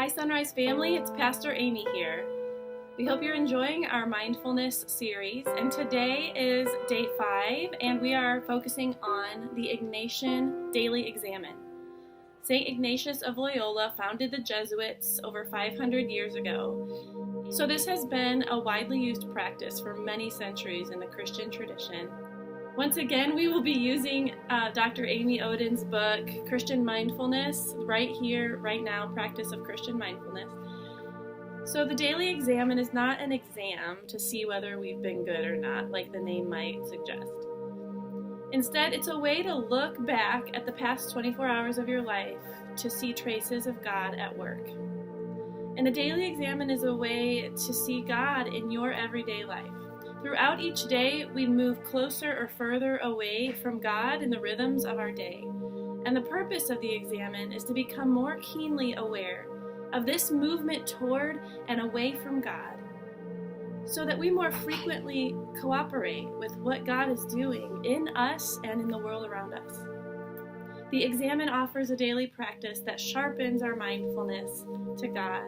Hi Sunrise family, it's Pastor Amy here. We hope you're enjoying our mindfulness series, and today is day 5 and we are focusing on the Ignatian Daily Examen. St. Ignatius of Loyola founded the Jesuits over 500 years ago, so this has been a widely used practice for many centuries in the Christian tradition. Once again, we will be using Dr. Amy Oden's book, Christian Mindfulness, right here, right now, Practice of Christian Mindfulness. So the daily examen is not an exam to see whether we've been good or not, like the name might suggest. Instead, it's a way to look back at the past 24 hours of your life to see traces of God at work. And the daily examen is a way to see God in your everyday life. Throughout each day, we move closer or further away from God in the rhythms of our day. And the purpose of the examen is to become more keenly aware of this movement toward and away from God, so that we more frequently cooperate with what God is doing in us and in the world around us. The examen offers a daily practice that sharpens our mindfulness to God,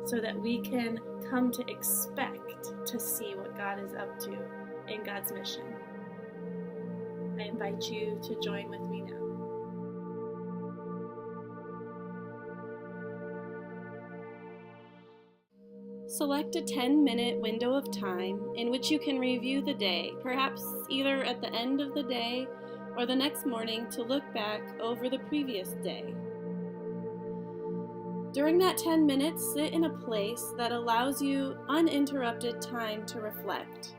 so that we can come to expect to see what God is up to in God's mission. I invite you to join with me now. Select a 10-minute window of time in which you can review the day, perhaps either at the end of the day or the next morning to look back over the previous day. During that 10 minutes, sit in a place that allows you uninterrupted time to reflect.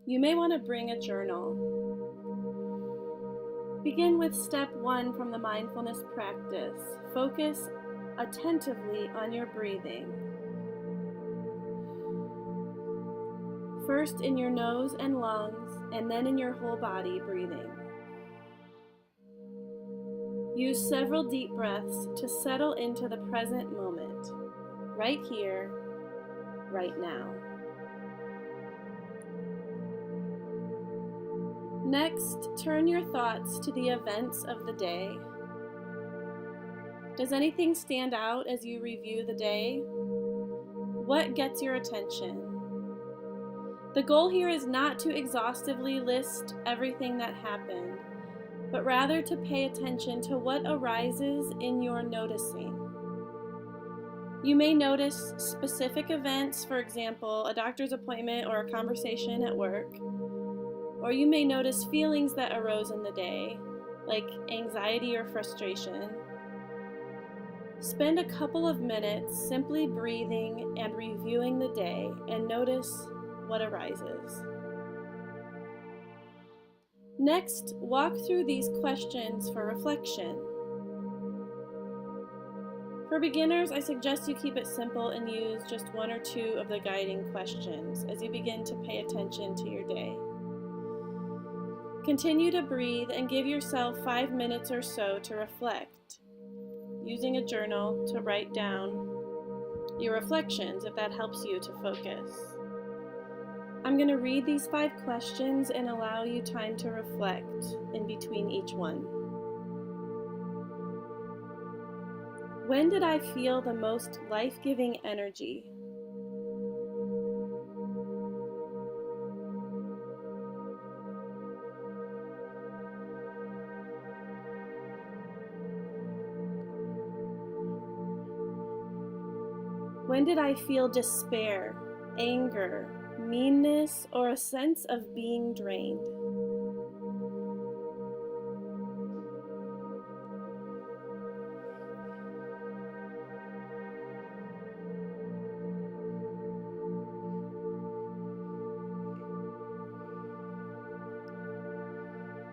You may want to bring a journal. Begin with step 1 from the mindfulness practice. Focus attentively on your breathing. First in your nose and lungs, and then in your whole body breathing. Use several deep breaths to settle into the present moment, right here, right now. Next, turn your thoughts to the events of the day. Does anything stand out as you review the day? What gets your attention? The goal here is not to exhaustively list everything that happened, but rather to pay attention to what arises in your noticing. You may notice specific events, for example, a doctor's appointment or a conversation at work, or you may notice feelings that arose in the day, like anxiety or frustration. Spend a couple of minutes simply breathing and reviewing the day and notice what arises. Next, walk through these questions for reflection. For beginners, I suggest you keep it simple and use just 1 or 2 of the guiding questions as you begin to pay attention to your day. Continue to breathe and give yourself 5 minutes or so to reflect, using a journal to write down your reflections if that helps you to focus. I'm going to read these 5 questions and allow you time to reflect in between each one. When did I feel the most life-giving energy? When did I feel despair, anger, meanness, or a sense of being drained?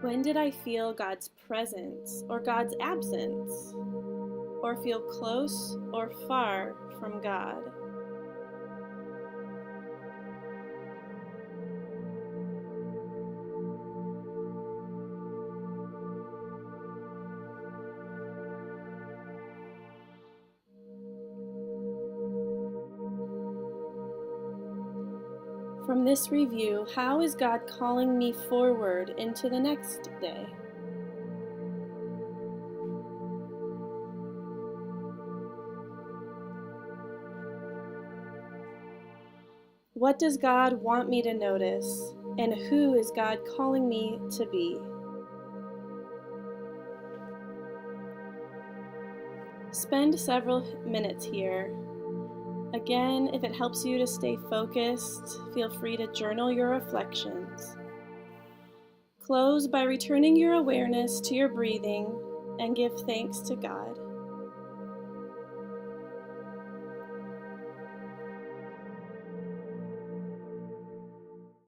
When did I feel God's presence or God's absence, or feel close or far from God? From this review, how is God calling me forward into the next day? What does God want me to notice? And who is God calling me to be? Spend several minutes here. Again, if it helps you to stay focused, feel free to journal your reflections. Close by returning your awareness to your breathing and give thanks to God.